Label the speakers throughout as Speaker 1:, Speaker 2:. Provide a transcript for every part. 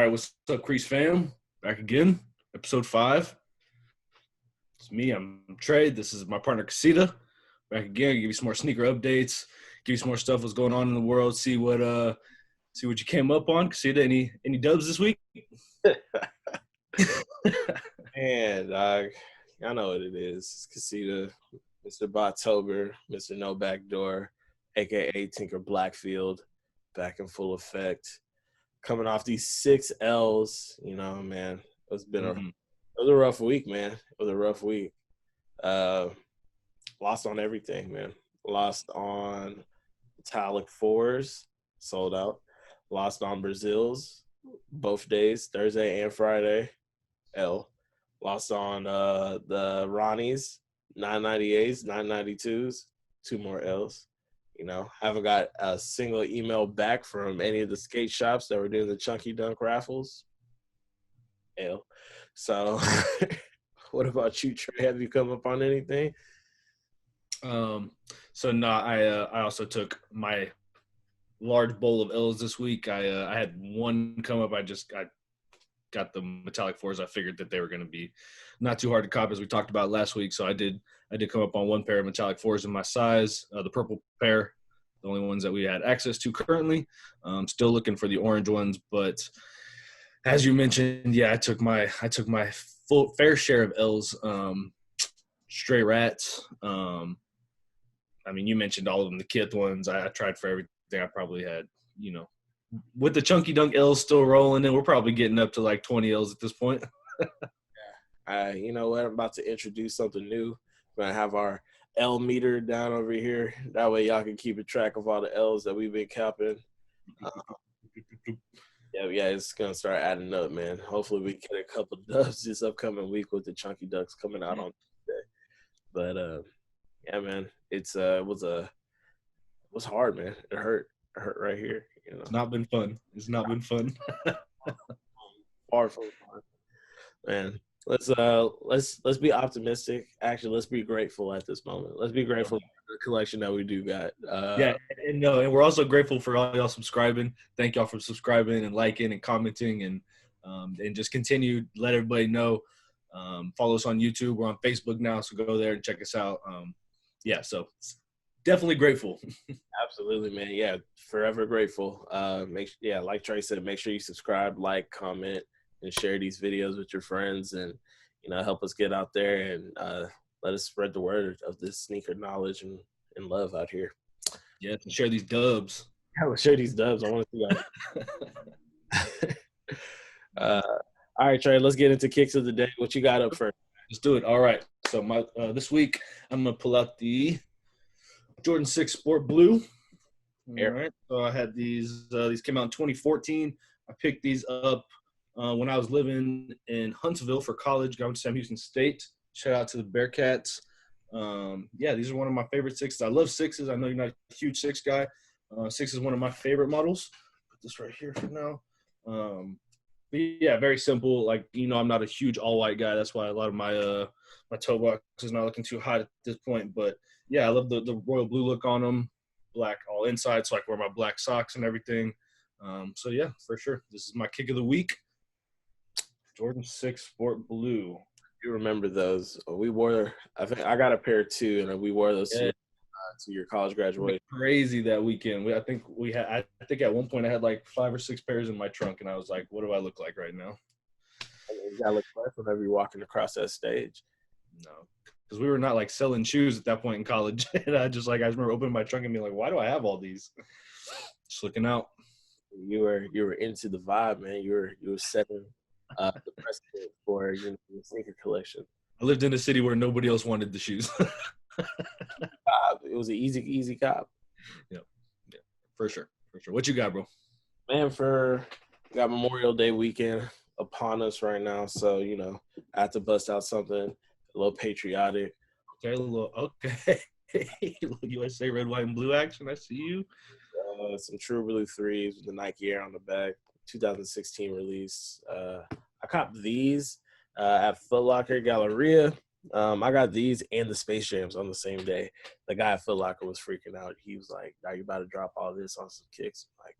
Speaker 1: right, what's up, Crease fam? Back again, episode 5. It's me, I'm Trey. This is my partner, Casita. Back again, give you some more sneaker updates, give you some more stuff what's going on in the world, see what you came up on. Casita, any dubs this week?
Speaker 2: Man, dog, I know what it is. It's Casita, Mr. Bottober, Mr. No Backdoor, a.k.a. Tinker Blackfield, back in full effect. Coming off these 6 L's, man. It was a rough week, man. It was a rough week. Lost on everything, man. Lost on Metallic 4s, sold out. Lost on Brazils, both days, Thursday and Friday, L. Lost on the Ronnies, 998s, 992s, 2 more L's. Haven't got a single email back from any of the skate shops that were doing the Chunky Dunk raffles. L. So, what about you, Trey? Have you come up on anything?
Speaker 1: I also took my large bowl of L's this week. I had one come up. I got the Metallic 4s. I figured that they were going to be not too hard to cop, as we talked about last week. So I did come up on one pair of Metallic 4s in my size, the purple pair, the only ones that we had access to currently. Still looking for the orange ones, but as you mentioned, yeah, I took my full fair share of L's. Stray Rats. You mentioned all of them, the Kith ones. I tried for everything. I probably had, with the Chunky Dunk L's still rolling, and we're probably getting up to like 20 L's at this point.
Speaker 2: You know what? I'm about to introduce something new. We're going to have our L meter down over here. That way y'all can keep a track of all the L's that we've been capping. Yeah, it's going to start adding up, man. Hopefully we get a couple dubs this upcoming week with the Chunky Ducks coming out on Tuesday. But, yeah, man, it was hard, man. It hurt right here.
Speaker 1: It's not been fun.
Speaker 2: Far from fun, man. Let's be optimistic. Actually, let's be grateful at this moment. Let's be grateful for the collection that we do got.
Speaker 1: And we're also grateful for all y'all subscribing. Thank y'all for subscribing and liking and commenting and just continue to let everybody know. Follow us on YouTube. We're on Facebook now, so go there and check us out. So definitely grateful.
Speaker 2: Absolutely, man. Yeah, forever grateful. Like Trey said, make sure you subscribe, like, comment, and share these videos with your friends, and help us get out there and let us spread the word of this sneaker knowledge and love out here.
Speaker 1: Yeah, and share these dubs.
Speaker 2: Yeah, let's share these dubs. I want to see that. All right, Trey, let's get into kicks of the day. What you got up first?
Speaker 1: Let's do it. All right. So this week I'm gonna pull out the Jordan 6 Sport Blue. All right. So I had these. These came out in 2014. I picked these up when I was living in Huntsville for college. Going to Sam Houston State. Shout out to the Bearcats. These are one of my favorite 6s. I love 6s. I know you're not a huge 6 guy. 6 is one of my favorite models. Put this right here for now. But yeah, very simple. Like, I'm not a huge all-white guy. That's why a lot of my my toe box is not looking too hot at this point. But, yeah, I love the royal blue look on them. Black all inside, so I can wear my black socks and everything. Yeah, for sure. This is my kick of the week. Jordan 6 Sport Blue.
Speaker 2: You remember those? We wore. I think I got a pair too, and we wore those to your college graduation.
Speaker 1: Crazy that weekend. I think at one point I had like 5 or 6 pairs in my trunk, and I was like, "What do I look like right now?"
Speaker 2: You gotta look fresh whenever you're walking across that stage.
Speaker 1: No, because we were not like selling shoes at that point in college, and I remember opening my trunk and being like, "Why do I have all these?" Just looking out.
Speaker 2: You were into the vibe, man. You were setting the precedent for your sneaker collection.
Speaker 1: I lived in a city where nobody else wanted the shoes.
Speaker 2: It was an easy cop.
Speaker 1: Yeah, for sure. What you got, bro?
Speaker 2: Man, got Memorial Day weekend upon us right now, so I have to bust out something a little patriotic.
Speaker 1: Okay. USA red, white, and blue action. I see you.
Speaker 2: Some True Blue 3s with the Nike Air on the back. 2016 release. I copped these at Foot Locker Galleria. I got these and the Space Jams on the same day. The guy at Foot Locker was freaking out. He was like, "Are you about to drop all this on some kicks?" I'm like,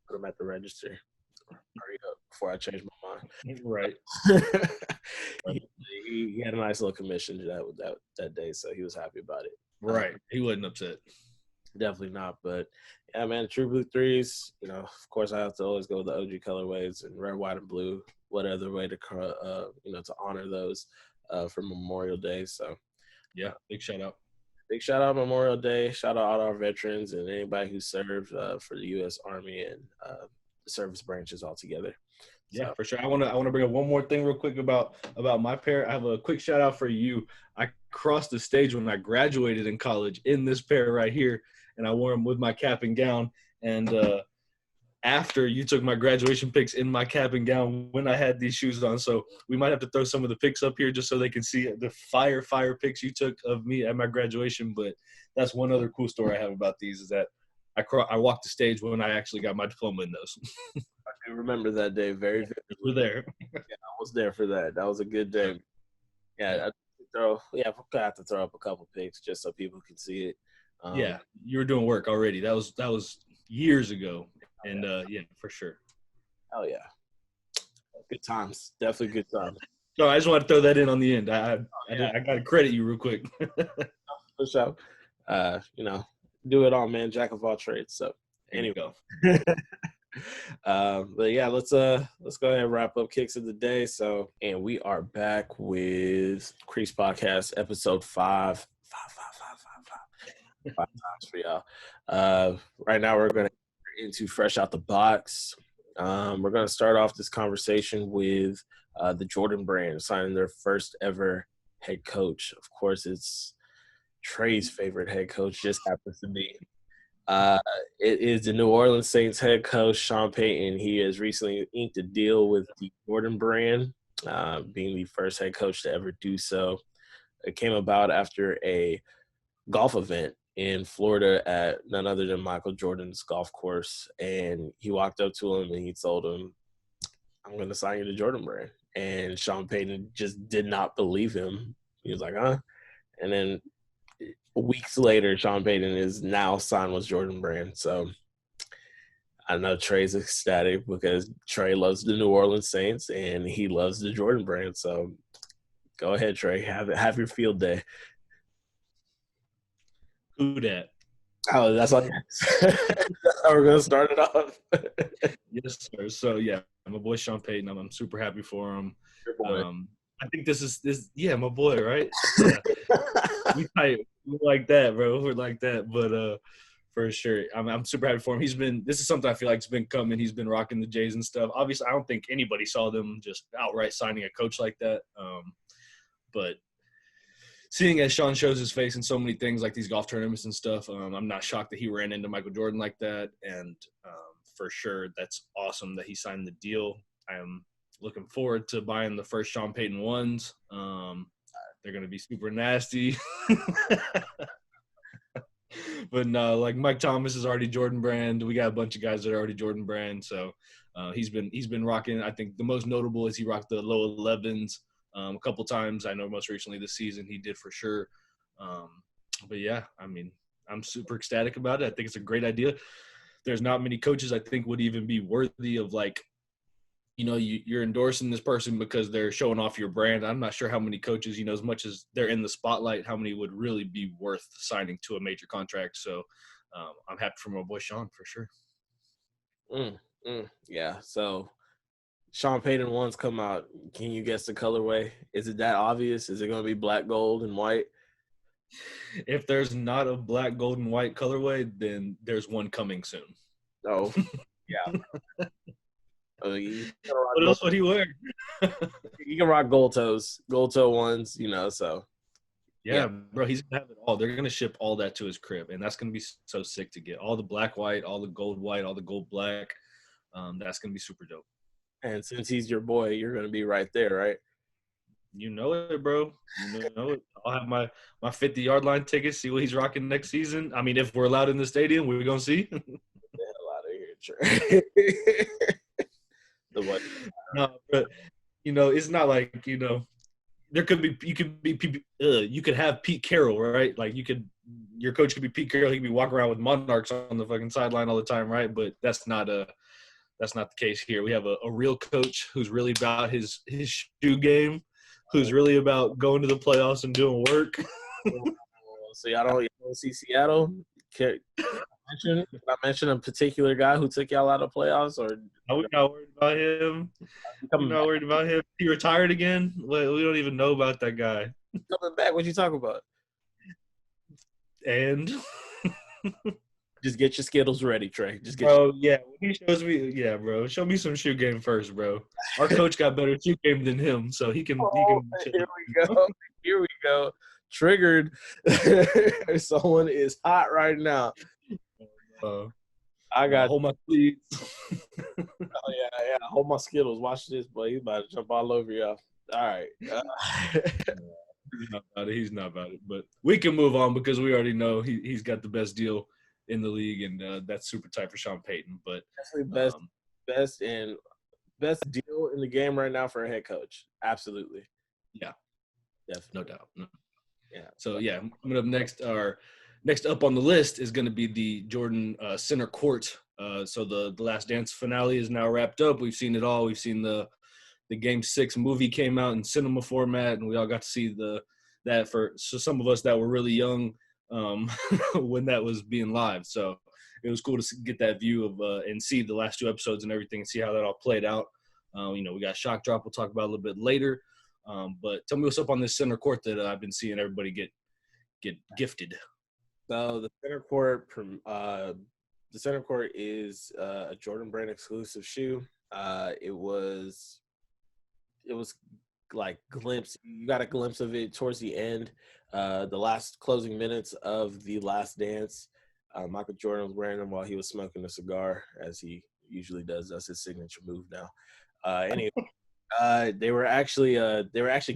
Speaker 2: put them at the register. Hurry up. before I changed my mind.
Speaker 1: Right.
Speaker 2: he had a nice little commission that day, so he was happy about it.
Speaker 1: Right. He wasn't upset.
Speaker 2: Definitely not. But yeah, man, True Blue threes. Of course, I have to always go with the OG colorways and red, white, and blue. What other way to to honor those for Memorial Day? So
Speaker 1: yeah, big shout out.
Speaker 2: Big shout out Memorial Day. Shout out all our veterans and anybody who served for the U.S. Army and the service branches altogether.
Speaker 1: Yeah, for sure. I want to bring up one more thing real quick about my pair. I have a quick shout out for you. I crossed the stage when I graduated in college in this pair right here, and I wore them with my cap and gown. And after you took my graduation pics in my cap and gown when I had these shoes on. So we might have to throw some of the pics up here just so they can see the fire pics you took of me at my graduation. But that's one other cool story I have about these is that I walked the stage when I actually got my diploma in those.
Speaker 2: I remember that day very vividly.
Speaker 1: You were there.
Speaker 2: Yeah, I was there for that. That was a good day. Yeah, we're gonna have to throw up a couple pics just so people can see it.
Speaker 1: Yeah, you were doing work already. That was years ago, and yeah, for sure.
Speaker 2: Oh yeah, good times. Definitely good times.
Speaker 1: So I just want to throw that in on the end. I got to credit you real quick.
Speaker 2: For sure. Do it all, man. Jack of all trades. So anyway. But yeah, let's go ahead and wrap up kicks of the day. So, and we are back with Crease Podcast episode 5 times for y'all. Right now we're going to get into fresh out the box. We're going to start off this conversation with the Jordan Brand signing their first ever head coach. Of course, it's Trey's favorite head coach, just happens to be. It is the New Orleans Saints head coach, Sean Payton. He has recently inked a deal with the Jordan Brand, being the first head coach to ever do so. It came about after a golf event in Florida at none other than Michael Jordan's golf course. And he walked up to him and he told him, "I'm going to sign you to Jordan Brand." And Sean Payton just did not believe him. He was like, "Huh?" And then weeks later, Sean Payton is now signed with Jordan Brand. So I know Trey's ecstatic because Trey loves the New Orleans Saints and he loves the Jordan Brand. So go ahead, Trey. Have your field day.
Speaker 1: Who dat?
Speaker 2: Oh, that's how we're going to start it off.
Speaker 1: Yes, sir. So, yeah, my boy Sean Payton, I'm super happy for him.
Speaker 2: Your boy.
Speaker 1: I think yeah, my boy, right? Yeah. we like that, bro. We're like that. But for sure, I'm super happy for him. This is something I feel like has been coming. He's been rocking the Jays and stuff. Obviously, I don't think anybody saw them just outright signing a coach like that. But seeing as Sean shows his face in so many things like these golf tournaments and stuff, I'm not shocked that he ran into Michael Jordan like that. And for sure, that's awesome that he signed the deal. I am looking forward to buying the first Sean Payton ones. They're going to be super nasty. But no, like Mike Thomas is already Jordan Brand. We got a bunch of guys that are already Jordan Brand. So he's been rocking. I think the most notable is he rocked the low 11s a couple times. I know most recently this season he did for sure. But yeah, I mean, I'm super ecstatic about it. I think it's a great idea. There's not many coaches I think would even be worthy of like, you're endorsing this person because they're showing off your brand. I'm not sure how many coaches, as much as they're in the spotlight, how many would really be worth signing to a major contract. So I'm happy for my boy Sean for sure.
Speaker 2: Yeah. So Sean Payton ones come out. Can you guess the colorway? Is it that obvious? Is it going to be black, gold, and white?
Speaker 1: If there's not a black, gold, and white colorway, then there's one coming soon.
Speaker 2: Oh, yeah.
Speaker 1: What else would he wear?
Speaker 2: You can rock gold toe ones, so.
Speaker 1: Yeah, bro, he's going to have it all. They're going to ship all that to his crib, and that's going to be so sick to get. All the black, white, all the gold, white, all the gold, black. That's going to be super dope.
Speaker 2: And since he's your boy, you're going to be right there, right?
Speaker 1: You know it, bro. You know it. I'll have my 50-yard line tickets, see what he's rocking next season. I mean, if we're allowed in the stadium, we're going to see.
Speaker 2: Get the hell out of here, Trey. The what?
Speaker 1: No, but it's not like there could be you could have Pete Carroll, right? Like your coach could be Pete Carroll. He could be walking around with Monarchs on the fucking sideline all the time, right? But that's not That's not the case here. We have a real coach who's really about his shoe game, who's really about going to the playoffs and doing work.
Speaker 2: So y'all don't see Seattle? Can I mention a particular guy who took y'all out of playoffs? Or
Speaker 1: Are we not worried about him? We're not worried about him. He retired again? We don't even know about that guy.
Speaker 2: Coming back, what you talking about?
Speaker 1: And
Speaker 2: just get your Skittles ready, Trey. Just get.
Speaker 1: Bro, yeah. When he shows me, yeah, bro. Show me some shoe game first, bro. Our coach got better shoe game than him, so he can.
Speaker 2: Here we go. Here we go. Triggered. Someone is hot right now. I got
Speaker 1: hold my sleeves.
Speaker 2: Oh yeah. Hold my Skittles. Watch this, boy. He's about to jump all over y'all. All right.
Speaker 1: He's not about it. But we can move on because we already know he's got the best deal in the league, and that's super tight for Sean Payton. But
Speaker 2: definitely best deal in the game right now for a head coach. Absolutely.
Speaker 1: Yeah.
Speaker 2: Definitely.
Speaker 1: No doubt. No.
Speaker 2: Yeah.
Speaker 1: So yeah, coming up next, next up on the list is going to be the Jordan Center Court. So the Last Dance finale is now wrapped up. We've seen it all. We've seen the Game 6 movie came out in cinema format, and we all got to see that for some of us that were really young when that was being live. So it was cool to get that view of and see the last 2 episodes and everything, and see how that all played out. We got Shock Drop. We'll talk about a little bit later. But tell me what's up on this center court that I've been seeing everybody get gifted.
Speaker 2: So the center court is a Jordan Brand exclusive shoe. It was like you got a glimpse of it towards the end, the last closing minutes of The Last Dance. Michael Jordan was wearing them while he was smoking a cigar, as he usually does. That's his signature move now. Anyway. They were actually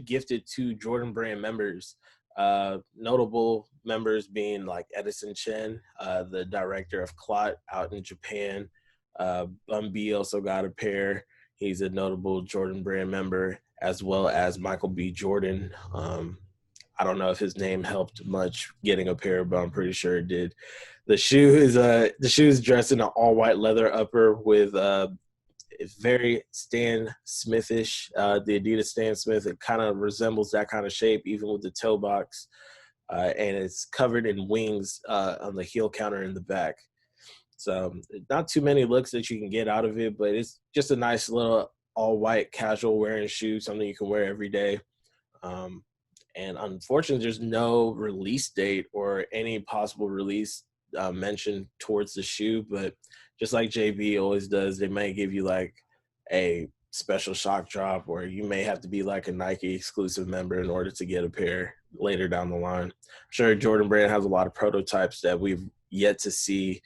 Speaker 2: gifted to Jordan Brand members, notable members being like Edison Chen, the director of Clot out in Japan. Bun B also got a pair. He's a notable Jordan Brand member, as well as Michael B. Jordan. I don't know if his name helped much getting a pair, but I'm pretty sure it did. The shoe is dressed in an all white leather upper with it's very Stan Smithish. The Adidas Stan Smith, it kind of resembles that kind of shape, even with the toe box. And it's covered in wings on the heel counter in the back. So not too many looks that you can get out of it, but it's just a nice little all-white casual wearing shoe, something you can wear every day. And unfortunately, there's no release date or any possible release mentioned towards the shoe, but just like JB always does, they may give you like a special shock drop, or you may have to be like a Nike exclusive member in order to get a pair later down the line. I'm sure Jordan Brand has a lot of prototypes that we've yet to see,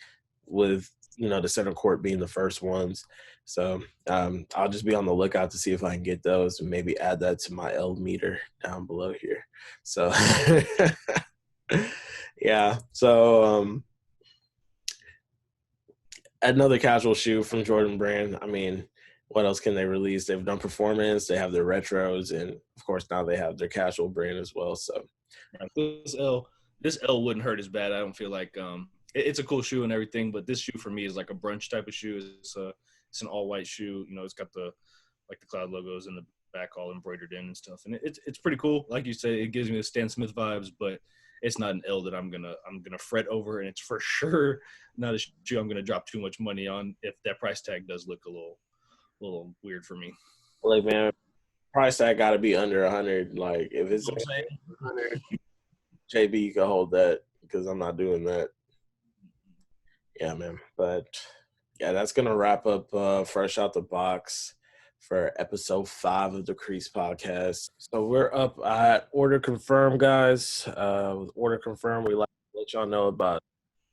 Speaker 2: with the center court being the first ones. So I'll just be on the lookout to see if I can get those and maybe add that to my L meter down below here. So yeah. So another casual shoe from Jordan Brand. I mean, what else can they release? They've done performance, they have their retros, and of course now they have their casual brand as well. So
Speaker 1: this L wouldn't hurt as bad. I don't feel like it's a cool shoe and everything, but this shoe for me is like a brunch type of shoe. It's an all white shoe. It's got the cloud logos in the back all embroidered in and stuff, and it's pretty cool. Like you say, it gives me the Stan Smith vibes, but it's not an L that I'm gonna fret over, and it's for sure not a shoe I'm gonna drop too much money on if that price tag does look a little weird for me.
Speaker 2: Like, man, price tag got to be under 100. Like, if it's 100, JB, you can hold that, because I'm not doing that. Yeah, man. But yeah, that's gonna wrap up Fresh Out the Box for episode 5 of the Crease Podcast. So we're up at Order Confirmed, guys. With Order Confirmed, we like to let y'all know about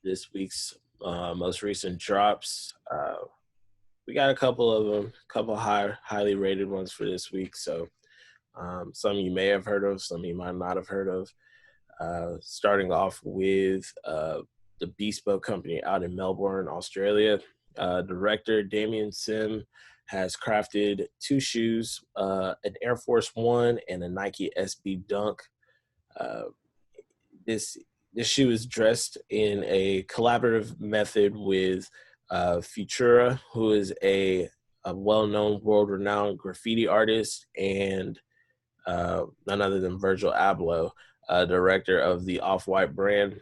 Speaker 2: this week's most recent drops. We got a couple of them, highly rated ones for this week. So some you may have heard of, some you might not have heard of. Starting off with the Bespoke Company out in Melbourne, Australia. Director Damien Sim has crafted 2 shoes, an Air Force One and a Nike SB Dunk. This shoe is dressed in a collaborative method with Futura, who is a well-known, world-renowned graffiti artist, and none other than Virgil Abloh, director of the Off-White brand.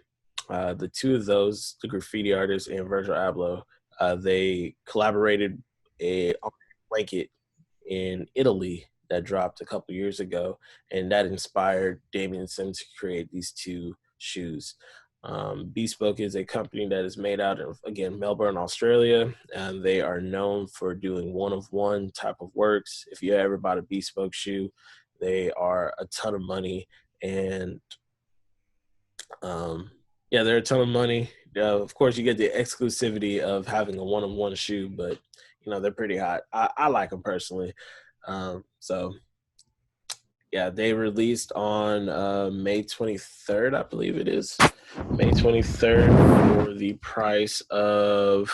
Speaker 2: The two of those, the graffiti artist and Virgil Abloh, they collaborated a blanket in Italy that dropped a couple years ago, and that inspired Damien Sims to create these two shoes. Bespoke is a company that is made out of, again, Melbourne, Australia, and they are known for doing one-of-one type of works. If you ever bought a Bespoke shoe, they are a ton of money, and they're a ton of money. Of course, you get the exclusivity of having a one-of-one shoe, but they're pretty hot. I like them personally. They released on May 23rd, I believe it is. May 23rd for the price of,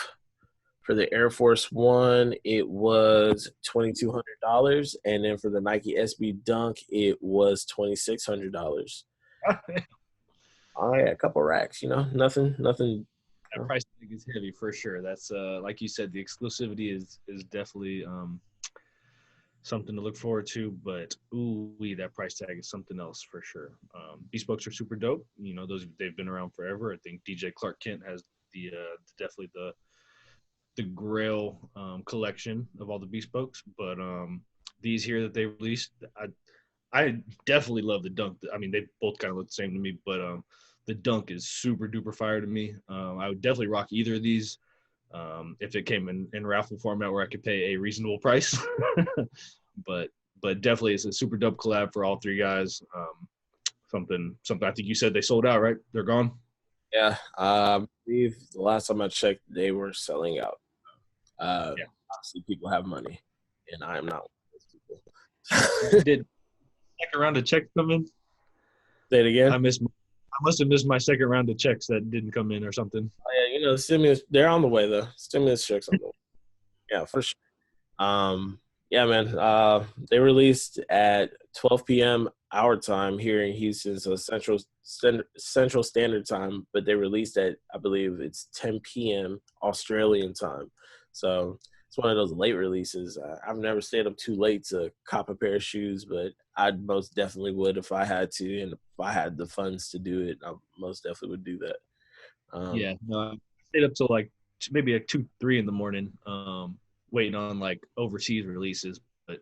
Speaker 2: for the Air Force One, it was $2,200. And then for the Nike SB Dunk, it was $2,600. Oh, yeah, a couple racks, nothing.
Speaker 1: That price tag is heavy for sure. That's like you said, the exclusivity is definitely something to look forward to, but that price tag is something else for sure. Bespokes are super dope. Those, they've been around forever. I think DJ Clark Kent has the definitely the Grail collection of all the Bespokes, but these here that they released, I definitely love the Dunk. I mean, they both kind of look the same to me, but the Dunk is super duper fire to me. I would definitely rock either of these. If it came in raffle format where I could pay a reasonable price, but definitely it's a super dope collab for all three guys. Something I think you said they sold out, right? They're gone.
Speaker 2: Yeah, I believe the last time I checked, they were selling out. Obviously, people have money, and I am not one of those people.
Speaker 1: Did second round of checks come in?
Speaker 2: Say it again.
Speaker 1: I must have missed my second round of checks that didn't come in or something.
Speaker 2: Oh, yeah, the stimulus, they're on the way though. Stimulus checks on the way. Yeah, for sure. Man. They released at 12 p.m. our time here in Houston, so Central Standard Time. But they released at, I believe it's 10 p.m. Australian time. So it's one of those late releases. I've never stayed up too late to cop a pair of shoes, but I most definitely would if I had to, and if I had the funds to do it, I most definitely would do that.
Speaker 1: I stayed up till maybe 2, 3 in the morning, waiting on overseas releases. But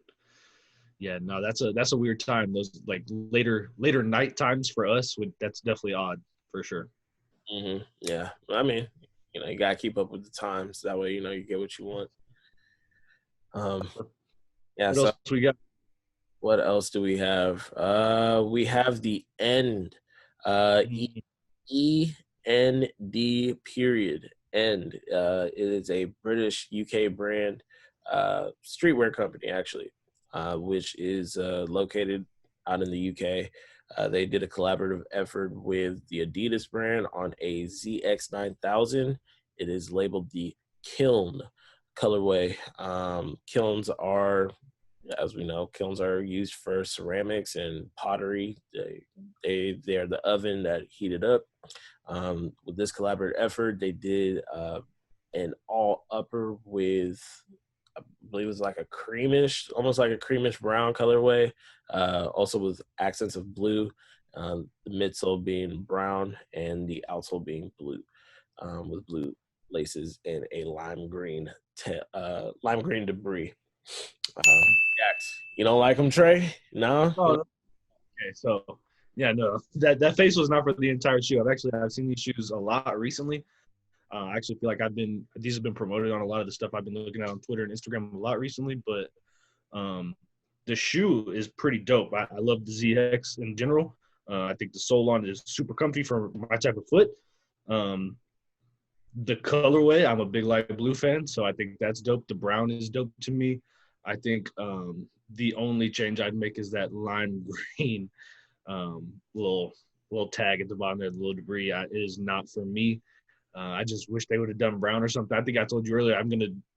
Speaker 1: yeah, no, that's a weird time. Those later night times for us that's definitely odd for sure.
Speaker 2: Mm-hmm. Yeah, I mean, you gotta keep up with the times. That way, you get what you want.
Speaker 1: What else we got?
Speaker 2: What else do we have? We have the End. END period. End. It is a British UK brand, streetwear company actually, which is located out in the UK. They did a collaborative effort with the Adidas brand on a ZX9000. It is labeled the Kiln colorway. Kilns are, as we know, kilns are used for ceramics and pottery. They are the oven that heated up. With this collaborative effort, they did an all upper with, I believe it was like a creamish, almost like a creamish brown colorway, also with accents of blue, the midsole being brown and the outsole being blue, with blue laces and a lime green debris. You don't like them, Trey? No?
Speaker 1: Oh, okay, so yeah, no, that face was not for the entire shoe. I've seen these shoes a lot recently. I actually feel like these have been promoted on a lot of the stuff I've been looking at on Twitter and Instagram a lot recently, but the shoe is pretty dope. I love the ZX in general. I think the sole on it is super comfy for my type of foot. The colorway, I'm a big light blue fan, so I think that's dope. The brown is dope to me. I think the only change I'd make is that lime green little tag at the bottom there, the little debris. It is not for me. I just wish they would have done brown or something. I think I told you earlier,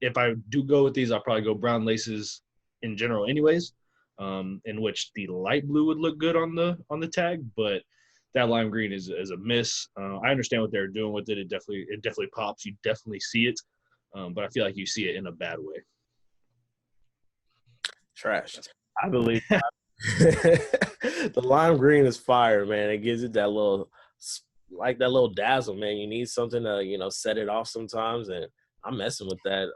Speaker 1: if I do go with these, I'll probably go brown laces in general anyways, in which the light blue would look good on the tag, but that lime green is a miss. I understand what they're doing with it. It definitely pops. You definitely see it. but I feel like you see it in a bad way.
Speaker 2: Trash. I believe the lime green is fire, man. It gives it that little dazzle, man. You need something to set it off sometimes, and I'm messing with that.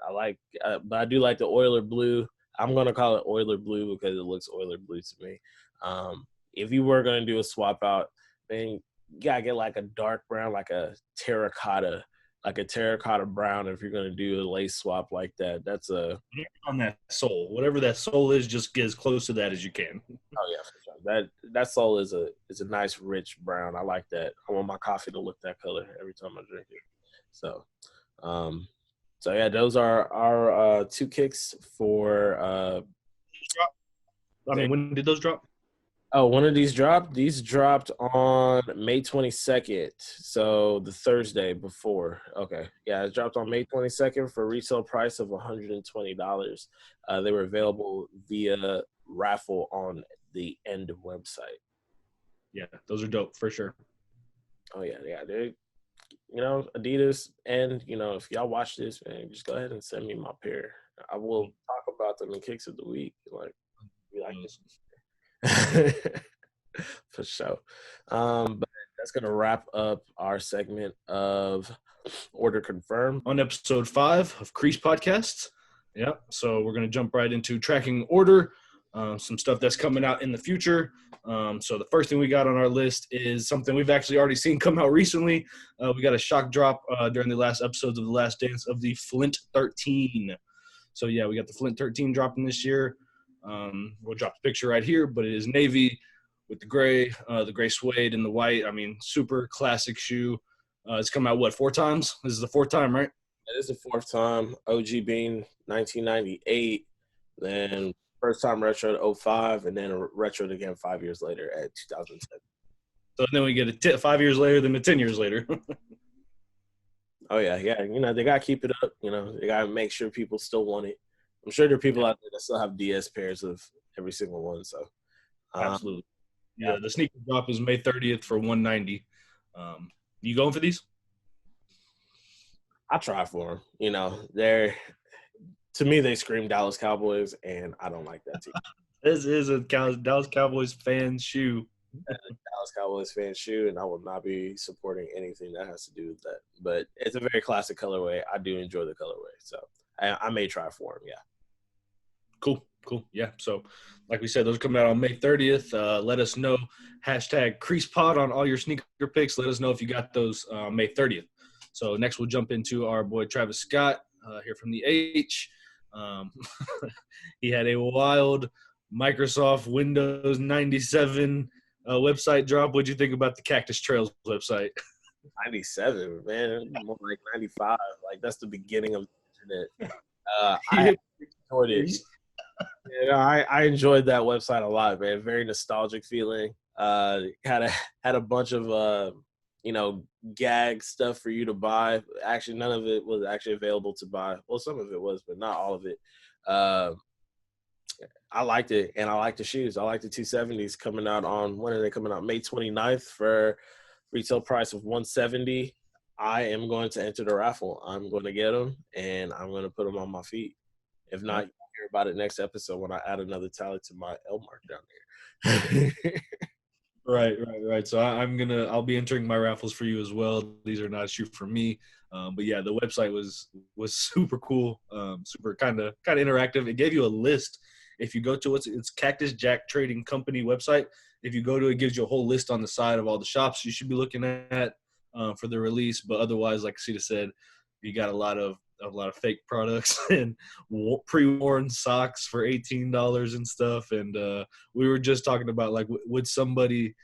Speaker 2: But I do like the Oiler blue. I'm gonna call it Oiler blue because it looks Oiler blue to me. If you were gonna do a swap out, then you gotta get like a dark brown, like a terracotta brown. If you're gonna do a lace swap like that, that's
Speaker 1: on that sole. Whatever that sole is, just get as close to that as you can.
Speaker 2: Oh yeah, for sure. That sole is a nice rich brown. I like that. I want my coffee to look that color every time I drink it. So, yeah, those are our 2 kicks for.
Speaker 1: When did those drop?
Speaker 2: Oh, one of these dropped. These dropped on May 22nd, so the Thursday before. Okay, yeah, it dropped on May 22nd for a retail price of $120. They were available via raffle on the End website.
Speaker 1: Yeah, those are dope for sure.
Speaker 2: Oh yeah, they, Adidas, and if y'all watch this, man, just go ahead and send me my pair. I will talk about them in Kicks of the Week. For sure. But that's gonna wrap up our segment of Order Confirmed
Speaker 1: on episode 5 of Crease Podcasts. Yeah, so we're gonna jump right into tracking order, some stuff that's coming out in the future. So the first thing we got on our list is something we've actually already seen come out recently. We got a shock drop during the last episodes of The Last Dance of the Flint 13. So yeah, we got the Flint 13 dropping this year. We'll drop the picture right here, but it is navy with the gray suede and the white. I mean, super classic shoe. It's come out 4 times? This is the 4th time, right?
Speaker 2: It is the 4th time. OG being 1998, then first time retro at 05, and then retroed again 5 years later at 2010.
Speaker 1: So then we get 5 years later, then 10 years later.
Speaker 2: Oh yeah. They gotta keep it up. They gotta make sure people still want it. I'm sure there are people out there that still have DS pairs of every single one. So,
Speaker 1: absolutely. Yeah, the sneaker drop is May 30th for $190. You going for these?
Speaker 2: I try for them. To me, they scream Dallas Cowboys, and I don't like that team.
Speaker 1: This is a Dallas Cowboys fan shoe.
Speaker 2: Dallas Cowboys fan shoe, and I will not be supporting anything that has to do with that. But it's a very classic colorway. I do enjoy the colorway, so I may try for them. Yeah.
Speaker 1: Cool. Yeah. So, like we said, those are coming out on May 30th. Let us know. #CreasePod on all your sneaker picks. Let us know if you got those May 30th. So next we'll jump into our boy Travis Scott here from the H. He had a wild Microsoft Windows 97 website drop. What'd you think about the Cactus Trails website?
Speaker 2: 97, man. More like 95. Like, that's the beginning of the internet. I enjoyed it. I enjoyed that website a lot, man. Very nostalgic feeling. Had a bunch of gag stuff for you to buy. Actually, none of it was actually available to buy. Well, some of it was, but not all of it. I liked it, and I like the shoes. I like the 270s coming out on, when are they coming out? May 29th for retail price of $170. I am going to enter the raffle. I'm going to get them, and I'm going to put them on my feet. If not, you'll hear about it next episode when I add another tally to my L mark down there.
Speaker 1: Right. So I'll be entering my raffles for you as well. These are not a shoe for me. But yeah, the website was super cool, super kind of interactive. It gave you a list. If you go to it's Cactus Jack Trading Company website. If you go to it, it gives you a whole list on the side of all the shops you should be looking at for the release. But otherwise, like Sita said, you got a lot of fake products and pre-worn socks for $18 and stuff. And we were just talking about, like, would somebody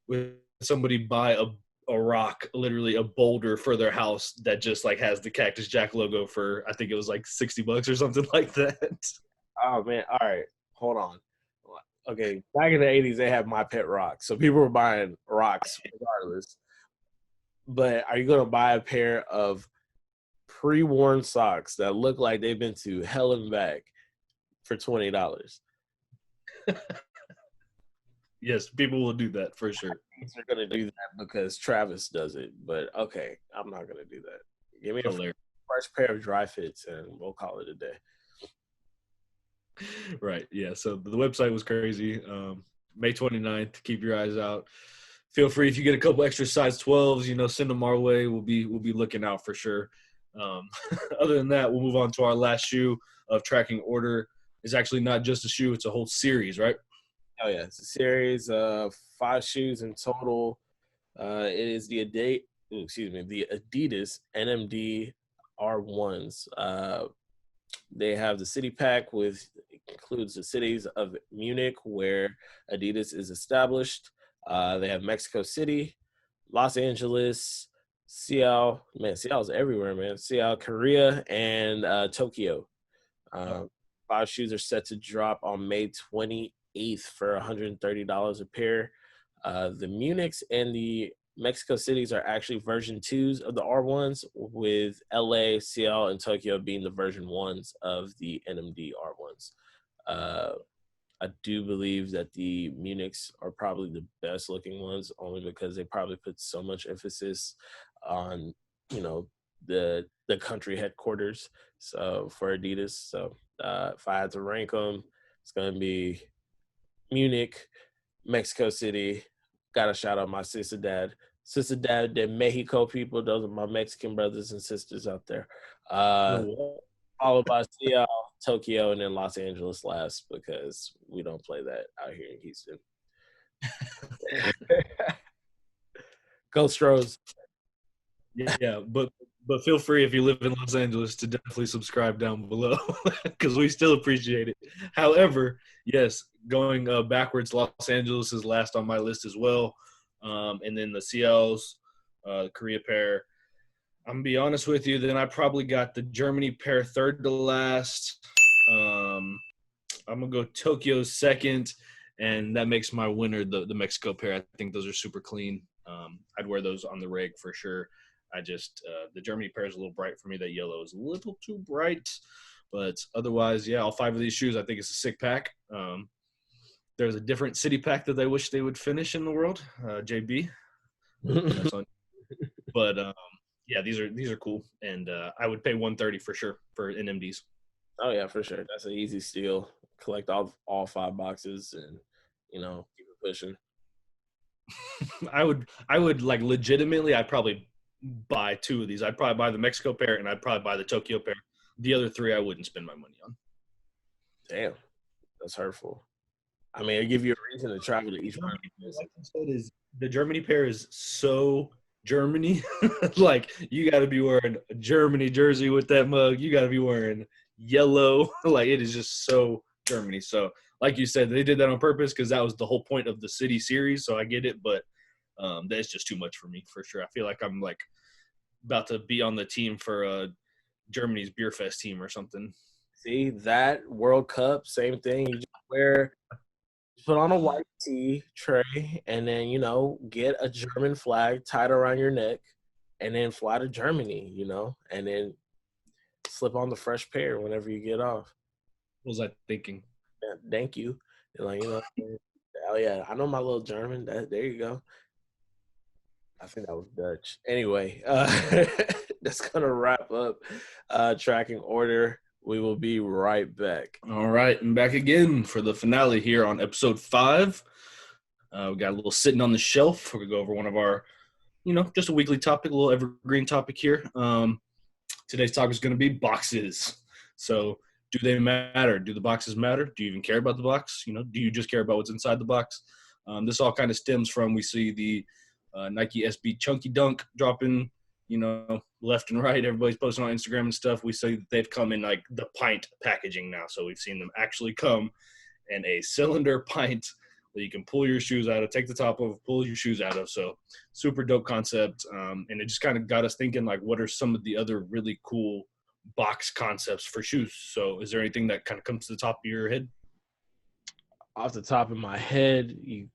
Speaker 1: buy a rock, literally a boulder for their house that just like has the Cactus Jack logo for, I think it was like $60 or something like that.
Speaker 2: Oh man. All right. Hold on. Okay. Back in the 80s, they had My Pet Rock. So people were buying rocks regardless. But are you going to buy a pair of pre-worn socks that look like they've been to hell and back for $20?
Speaker 1: Yes, people will do that for sure.
Speaker 2: They're going to do that because Travis does it. But okay, I'm not going to do that. Give me fresh pair of dry fits, and we'll call it a day.
Speaker 1: Right. Yeah. So the website was crazy. May 29th. Keep your eyes out. Feel free if you get a couple extra size 12s, send them our way. We'll be looking out for sure. Other than that, we'll move on to our last shoe of tracking order. It's actually not just a shoe; it's a whole series, right?
Speaker 2: Oh yeah, it's a series of 5 shoes in total. It is the Adidas NMD R1s. They have the city pack, with includes the cities of Munich, where Adidas is established. They have Mexico City, Los Angeles, Seattle. Man, Seattle's everywhere, man. Seattle, Korea, and Tokyo. 5 shoes are set to drop on May 28th for $130 a pair. The Munichs and the Mexico Cities are actually version 2s of the R1s, with LA, Seattle, and Tokyo being the version 1s of the NMD R1s. I do believe that the Munichs are probably the best looking ones, only because they probably put so much emphasis on, the country headquarters. So for Adidas, if I had to rank them, it's going to be Munich, Mexico City. Got to shout out my sister dad de Mexico people. Those are my Mexican brothers and sisters out there. Followed by Seattle, Tokyo, and then Los Angeles last, because we don't play that out here in Houston. Go Stros.
Speaker 1: Yeah, but feel free, if you live in Los Angeles, to definitely subscribe down below, because we still appreciate it. However, yes, going backwards, Los Angeles is last on my list as well, and then the CLs, Korea pair. I'm gonna be honest with you. Then I probably got the Germany pair third to last. I'm gonna go Tokyo second, and that makes my winner the Mexico pair. I think those are super clean. I'd wear those on the rig for sure. I just the Germany pair is a little bright for me. That yellow is a little too bright, but otherwise, yeah, all 5 of these shoes, I think it's a sick pack. There's a different city pack that I wish they would finish in the world, JB. That's on. But yeah, these are cool, and I would pay $130 for sure for NMDs.
Speaker 2: Oh yeah, for sure. That's an easy steal. Collect all 5 boxes, and keep it pushing.
Speaker 1: I would like legitimately. I'd probably buy 2 of these. I'd probably buy the Mexico pair, and I'd probably buy the Tokyo pair. The other 3 I wouldn't spend my money on.
Speaker 2: Damn, that's hurtful. I mean, it'll give you a reason to travel to each one.
Speaker 1: Like I said, is the Germany pair is so Germany. Like, you got to be wearing a Germany jersey with that mug. You got to be wearing yellow. Like, it is just so Germany. So, like you said, they did that on purpose, because that was the whole point of the city series. So I get it, but that's just too much for me, for sure. I feel like I'm like about to be on the team for Germany's beer fest team or something.
Speaker 2: See, that World Cup, same thing. You just put on a white tee tray, and then get a German flag tied around your neck, and then fly to Germany, and then slip on the fresh pair whenever you get off.
Speaker 1: What was I thinking?
Speaker 2: Yeah, thank you. Oh yeah, I know my little German. There you go. I think that was Dutch. Anyway, that's gonna wrap up tracking order. We will be right back.
Speaker 1: All right, and back again for the finale here on episode 5. We got a little sitting on the shelf. We're going to go over one of our, just a weekly topic, a little evergreen topic here. Today's topic is going to be boxes. So, do they matter? Do the boxes matter? Do you even care about the box? Do you just care about what's inside the box? This all kind of stems from, we see the Nike SB Chunky Dunk dropping, left and right. Everybody's posting on Instagram and stuff. We see that they've come in like the pint packaging now. So we've seen them actually come in a cylinder pint that you can pull your shoes out of, take the top of, pull your shoes out of. So super dope concept. And it just kind of got us thinking, like, what are some of the other really cool box concepts for shoes? So is there anything that kind of comes to the top of your head?
Speaker 2: Off the top of my head, you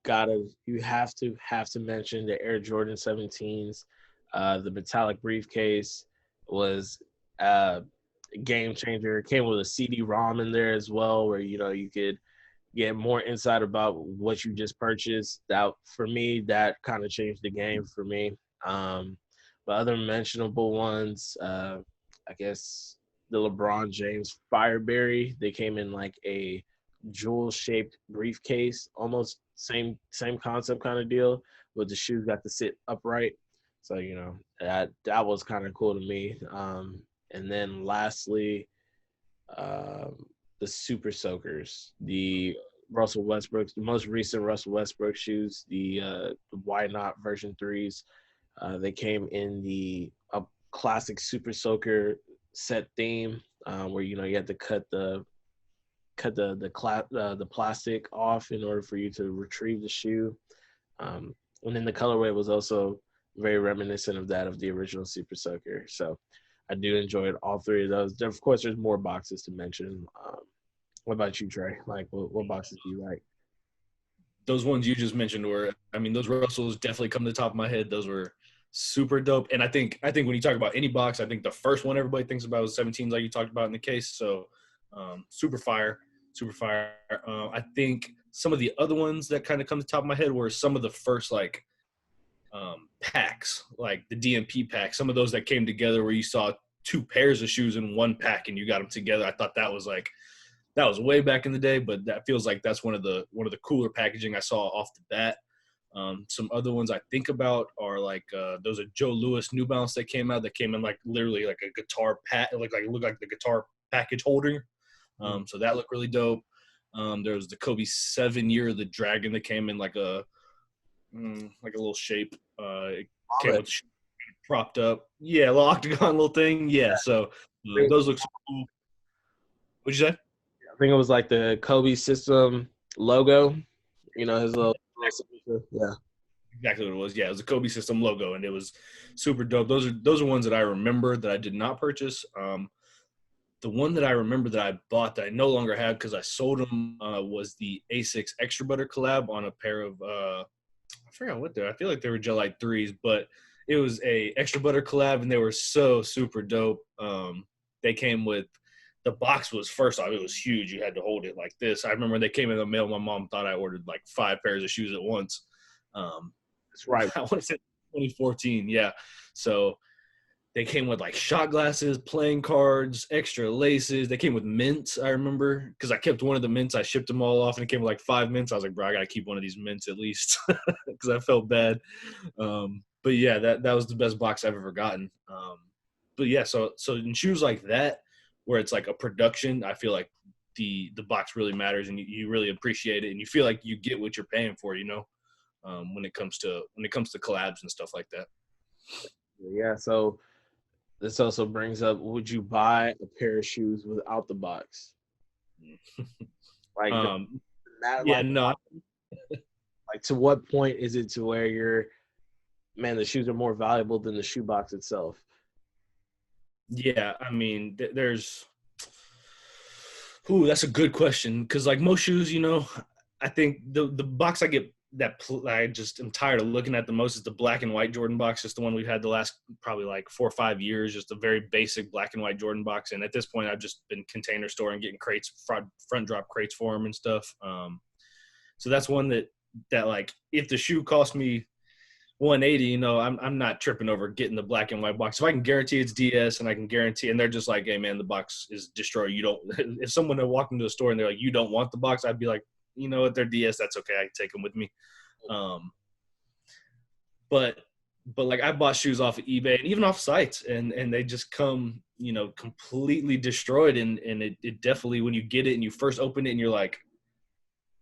Speaker 2: have to mention the Air Jordan 17s. The metallic briefcase was a game changer. It came with a CD-ROM in there as well, where you could get more insight about what you just purchased. That, for me, that kind of changed the game for me. But other mentionable ones, I guess the LeBron James Fireberry. They came in like a jewel-shaped briefcase, almost same concept kind of deal, but the shoes got to sit upright. So that was kind of cool to me. And then lastly, the Super Soakers, the Russell Westbrook, the most recent Russell Westbrook shoes, the Why Not version 3s. They came in the classic Super Soaker set theme, where you had to cut the plastic off in order for you to retrieve the shoe. And then the colorway was also very reminiscent of that of the original Super Soaker. So I do enjoy all three of those. Of course, there's more boxes to mention. What about you, Trey? Like, what boxes do you like?
Speaker 1: Those ones you just mentioned those Russells definitely come to the top of my head. Those were super dope. And I think when you talk about any box, I think the first one everybody thinks about is 17s, like you talked about in the case. So super fire. I think some of the other ones that kind of come to the top of my head were some of the first packs, like the DMP pack. Some of those that came together where you saw two pairs of shoes in one pack and you got them together. I thought that was way back in the day, but that feels like that's one of the cooler packaging I saw off the bat. Some other ones I think about are those are Joe Louis New Balance that came in like literally like a guitar looked like the guitar package holder. So that looked really dope. There was the Kobe 7 Year of the Dragon that came in like a little shape. It came with propped up. Yeah, a little octagon little thing. Yeah, so those look so cool. What'd you say?
Speaker 2: I think it was like the Kobe system logo. His little yeah.
Speaker 1: Exactly what it was. Yeah, it was a Kobe system logo, and it was super dope. Those are ones that I remember that I did not purchase. The one that I remember that I bought that I no longer have because I sold them was the Asics Extra Butter collab on a pair of I forgot what they're. I feel like they were Gelite 3s, but it was a Extra Butter collab, and they were so super dope. They came with the box was first off, it was huge. You had to hold it like this. I remember when they came in the mail, my mom thought I ordered like 5 pairs of shoes at once.
Speaker 2: That's right.
Speaker 1: I want to say 2014, yeah. So they came with like shot glasses, playing cards, extra laces. They came with mints, I remember, because I kept one of the mints. I shipped them all off, and it came with like 5 mints. I was like, bro, I got to keep one of these mints at least because I felt bad. But yeah, that was the best box I've ever gotten. But yeah, so in shoes like that, where it's like a production, I feel like the box really matters, and you really appreciate it, and you feel like you get what you're paying for, when it comes to collabs and stuff like that.
Speaker 2: Yeah, so this also brings up, would you buy a pair of shoes without the box?
Speaker 1: No.
Speaker 2: Like, to what point is it to where the shoes are more valuable than the shoe box itself?
Speaker 1: Yeah, that's a good question, because like most shoes, I think the box I get I just am tired of looking at the most is the black and white Jordan box. Just the one we've had the last probably like 4 or 5 years, just a very basic black and white Jordan box. And at this point, I've just been container storing, getting crates, front drop crates for them and stuff. So that's one that like if the shoe cost me $180, I'm not tripping over getting the black and white box. If I can guarantee it's DS and I can guarantee, and they're just like, hey man, the box is destroyed. You don't, if someone had walked into a store and they're like, you don't want the box, I'd be like, you know what, they're DS, that's okay. I can take them with me. But like I bought shoes off of eBay and even off sites, and they just come, completely destroyed. And it definitely, when you get it and you first open it and you're like,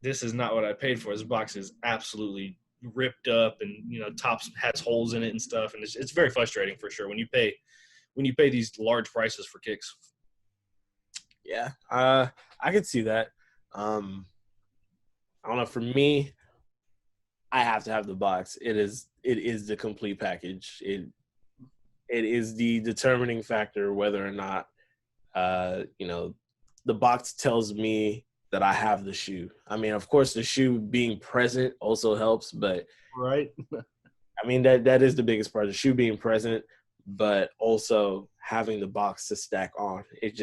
Speaker 1: this is not what I paid for. This box is absolutely ripped up, and tops has holes in it and stuff, and it's very frustrating for sure when you pay these large prices for kicks.
Speaker 2: Yeah, I could see that. I don't know. For me, I have to have the box. It is the complete package. It is the determining factor whether or not the box tells me that I have the shoe. I mean, of course, the shoe being present also helps, but
Speaker 1: right.
Speaker 2: I mean, that is the biggest part, the shoe being present, but also having the box to stack on. It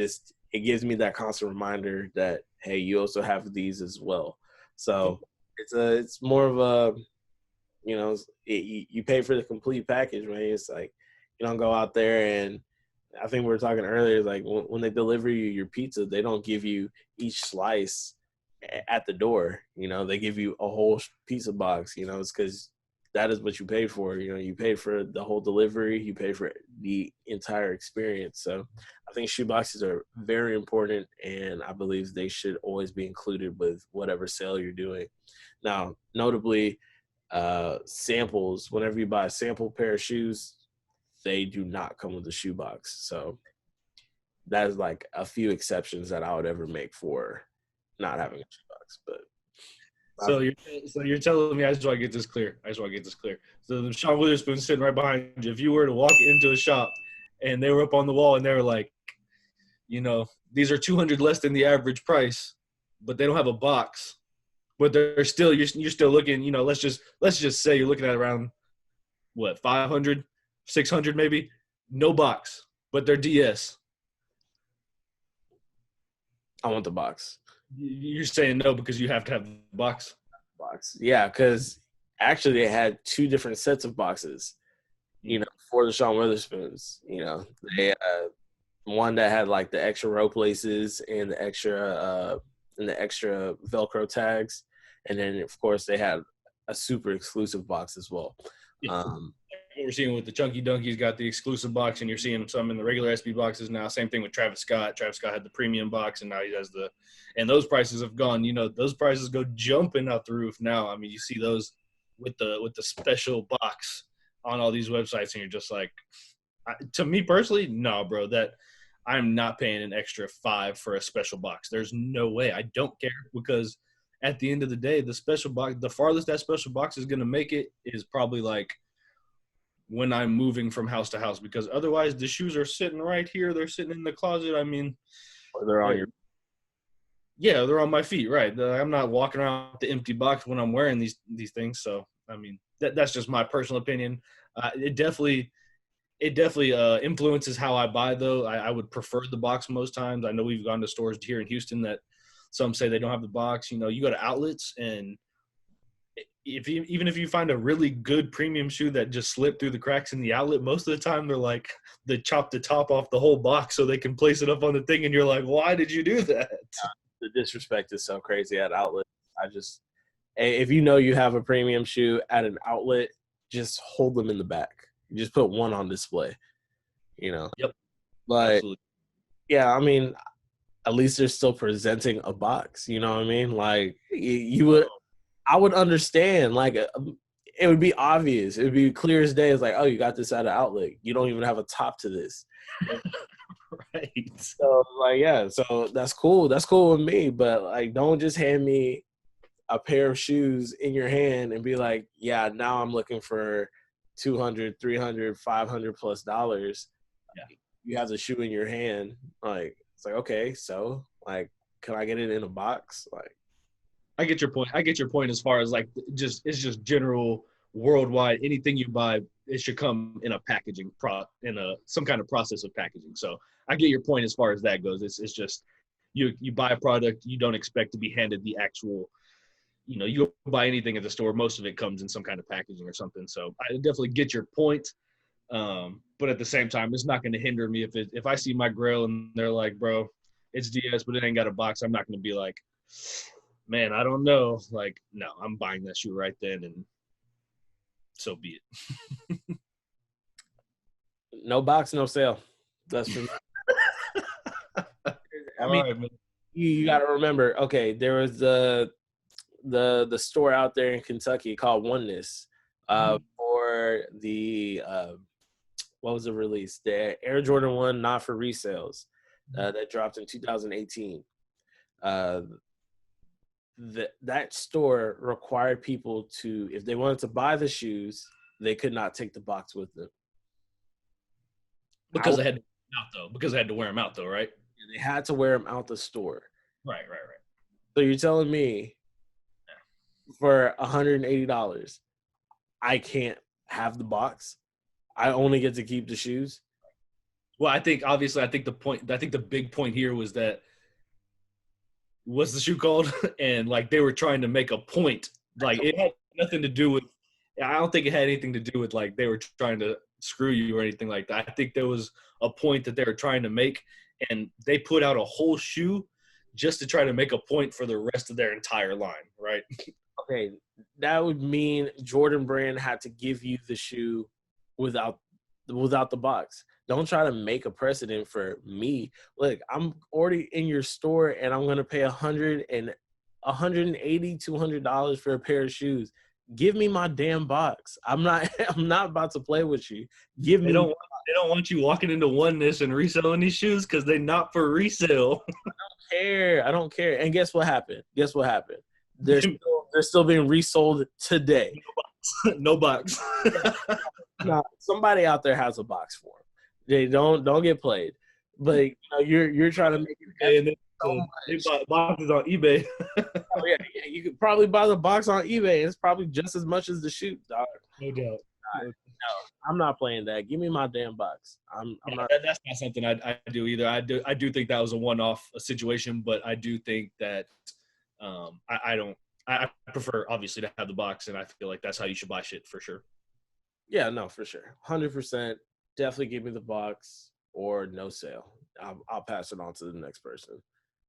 Speaker 2: gives me that constant reminder that, hey, you also have these as well. So it's more of a, you pay for the complete package, right? It's like, you don't go out there and I think we were talking earlier, like when they deliver you your pizza, they don't give you each slice at the door. You know, they give you a whole pizza box. You know, it's because that is what you pay for. You know, you pay for the whole delivery, you pay for the entire experience. So I think shoe boxes are very important, and I believe they should always be included with whatever sale you're doing. Now, notably, samples, whenever you buy a sample pair of shoes, they do not come with a shoe box. So that is like a few exceptions that I would ever make for not having a shoe box. But
Speaker 1: So you're telling me, I just want to get this clear. So the Sean Witherspoon's sitting right behind you. If you were to walk into a shop and they were up on the wall and they were like, you know, these are 200 less than the average price, but they don't have a box, but they're still you're still looking. You know, let's just say you're looking at around what 500, 600 maybe, no box, but they're DS.
Speaker 2: I want the box.
Speaker 1: You're saying no because you have to have the box.
Speaker 2: Yeah, because actually they had two different sets of boxes, you know, for the Sean Witherspoons. You know, they one that had like the extra rope laces and the extra Velcro tags, and then of course they had a super exclusive box as well.
Speaker 1: Yeah. What we're seeing with the Chunky Dunky's got the exclusive box, and you're seeing some in the regular SB boxes now. Same thing with Travis Scott. Travis Scott had the premium box, and now he has and those prices have gone. You know, those prices go jumping out the roof now. I mean, you see those with the special box on all these websites, and you're just like, to me personally, no, bro, that I'm not paying an extra $5 for a special box. There's no way. I don't care, because at the end of the day, the special box, the farthest that special box is going to make it is probably like when I'm moving from house to house, because otherwise the shoes are sitting right here. They're sitting in the closet. I mean,
Speaker 2: or they're on your.
Speaker 1: Yeah, they're on my feet, right? I'm not walking around with the empty box when I'm wearing these things. So, I mean, that's just my personal opinion. It definitely influences how I buy, though. I would prefer the box most times. I know we've gone to stores here in Houston that some say they don't have the box. You know, you go to outlets, and even if you find a really good premium shoe that just slipped through the cracks in the outlet, most of the time they're like, they chop the top off the whole box so they can place it up on the thing, and you're like, why did you do that?
Speaker 2: The disrespect is so crazy at outlet. If you know you have a premium shoe at an outlet, just hold them in the back. Just put one on display, you know.
Speaker 1: Yep.
Speaker 2: But
Speaker 1: absolutely.
Speaker 2: Yeah, I mean, at least they're still presenting a box. You know what I mean? Like I would understand. Like it would be obvious. It would be clear as day. It's like, oh, you got this at an outlet. You don't even have a top to this.
Speaker 1: Right.
Speaker 2: So like, yeah. So that's cool. That's cool with me. But like, don't just hand me a pair of shoes in your hand and be like, yeah, now I'm looking for $200, $300, $500 plus dollars.
Speaker 1: Yeah.
Speaker 2: You have the shoe in your hand. Like, it's like, okay, so like, can I get it in a box? Like,
Speaker 1: I get your point as far as like it's just general worldwide. Anything you buy, it should come in a packaging some kind of process of packaging. So I get your point as far as that goes. It's just you buy a product, you don't expect to be handed the actual. You know, you buy anything at the store, most of it comes in some kind of packaging or something. So I definitely get your point. But at the same time, it's not going to hinder me if I see my Grail and they're like, bro, it's DS, but it ain't got a box. I'm not going to be like, man, I don't know. Like, no, I'm buying that shoe right then, and so be it.
Speaker 2: No box, no sale. That's for me. I mean, right, you got to remember. Okay, there was the store out there in Kentucky called Oneness for the what was the release? The Air Jordan 1 not for resales that dropped in 2018. That store required people to, if they wanted to buy the shoes, they could not take the box with them.
Speaker 1: Because they had to wear them out, though, right?
Speaker 2: They had to wear them out the store.
Speaker 1: Right.
Speaker 2: So you're telling me for $180, I can't have the box? I only get to keep the shoes?
Speaker 1: Well, I think the big point here was that, what's the shoe called? And like they were trying to make a point. Like it had nothing to do with, I don't think it had anything to do with like they were trying to screw you or anything like that. I think there was a point that they were trying to make, and they put out a whole shoe just to try to make a point for the rest of their entire line, right?
Speaker 2: Okay, that would mean Jordan Brand had to give you the shoe without the box. Don't try to make a precedent for me. Look, I'm already in your store and I'm gonna pay $180, $200 for a pair of shoes. Give me my damn box. I'm not I'm not about to play with you. Give me.
Speaker 1: They don't want you walking into Oneness and reselling these shoes because they're not for resale.
Speaker 2: I don't care. And guess what happened? They're still being resold today.
Speaker 1: No box.
Speaker 2: No, somebody out there has a box for them. They don't get played. But you're trying to make it.
Speaker 1: They bought boxes on eBay.
Speaker 2: Oh, yeah, you could probably buy the box on eBay. It's probably just as much as the shoe, dog.
Speaker 1: No doubt.
Speaker 2: No, I'm not playing that. Give me my damn box. I'm not.
Speaker 1: That's not something I do either. I do think that was a one-off situation, but I do think that I prefer obviously to have the box, and I feel like that's how you should buy shit for sure.
Speaker 2: Yeah, no, for sure, 100%. Definitely give me the box or no sale. I'll pass it on to the next person.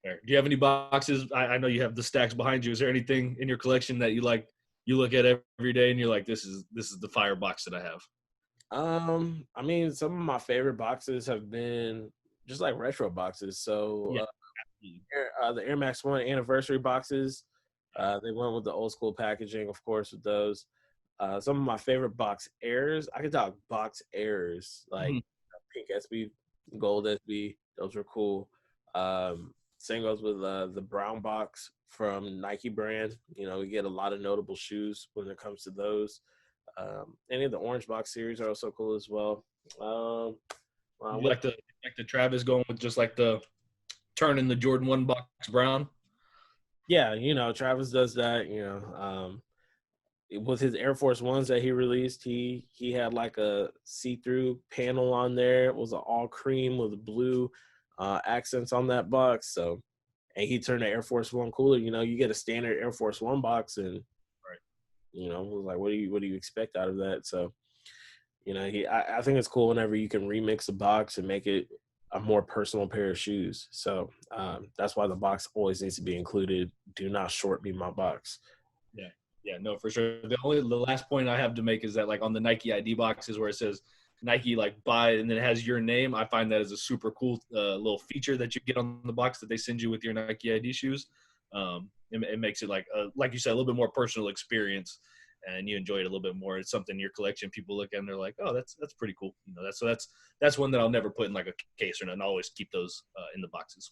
Speaker 1: Do you have any boxes? I know you have the stacks behind you. Is there anything in your collection that you like? You look at every day and you're like, this is the fire box that I have.
Speaker 2: I mean, some of my favorite boxes have been just like retro boxes. So the Air Max 1 anniversary boxes, they went with the old school packaging, of course, with those. Some of my favorite box airs, I could talk box airs, like pink SB, gold SB. Those were cool. Same goes with the brown box from Nike brand. We get a lot of notable shoes when it comes to those. Any of the orange box series are also cool as well.
Speaker 1: You like the Travis going with just like the turning the Jordan 1 box brown?
Speaker 2: Yeah, Travis does that. With his Air Force Ones that he released, he had like a see-through panel on there. It was an all cream with blue accents on that box. So, and he turned the Air Force One cooler. You get a standard Air Force One box, and it was like, what do you expect out of that? So, I think it's cool whenever you can remix a box and make it a more personal pair of shoes. So that's why the box always needs to be included. Do not short me my box.
Speaker 1: Yeah, no, for sure. The last point I have to make is that like on the Nike ID boxes where it says Nike like buy and then it has your name, I find that as a super cool little feature that you get on the box that they send you with your Nike ID shoes. It makes it like you said, a little bit more personal experience, and you enjoy it a little bit more. It's something in your collection people look at and they're like, oh, that's pretty cool. That's one that I'll never put in like a case or nothing. I'll always keep those in the boxes.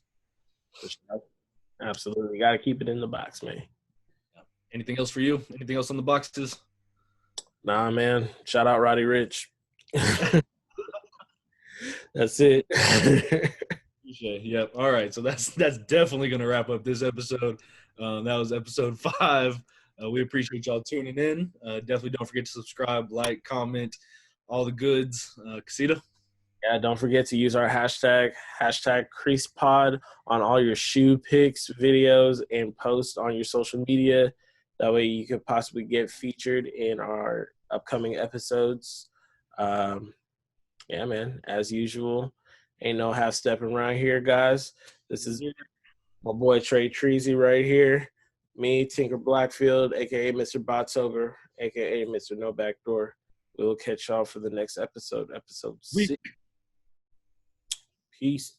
Speaker 2: Absolutely, you got to keep it in the box, man.
Speaker 1: Anything else for you? Anything else on the boxes?
Speaker 2: Nah, man. Shout out Roddy Ricch. That's it.
Speaker 1: Yep. All right. So that's definitely going to wrap up this episode. That was episode 5. We appreciate y'all tuning in. Definitely don't forget to subscribe, like, comment, all the goods. Casita?
Speaker 2: Yeah, don't forget to use our hashtag CreasePod on all your shoe pics, videos, and posts on your social media. That way you could possibly get featured in our upcoming episodes. Yeah, man, as usual, ain't no half-stepping around here, guys. This is my boy Trey Treasy right here. Me, Tinker Blackfield, a.k.a. Mr. Bottover, a.k.a. Mr. No Backdoor. We'll catch y'all for the next episode 6. Peace.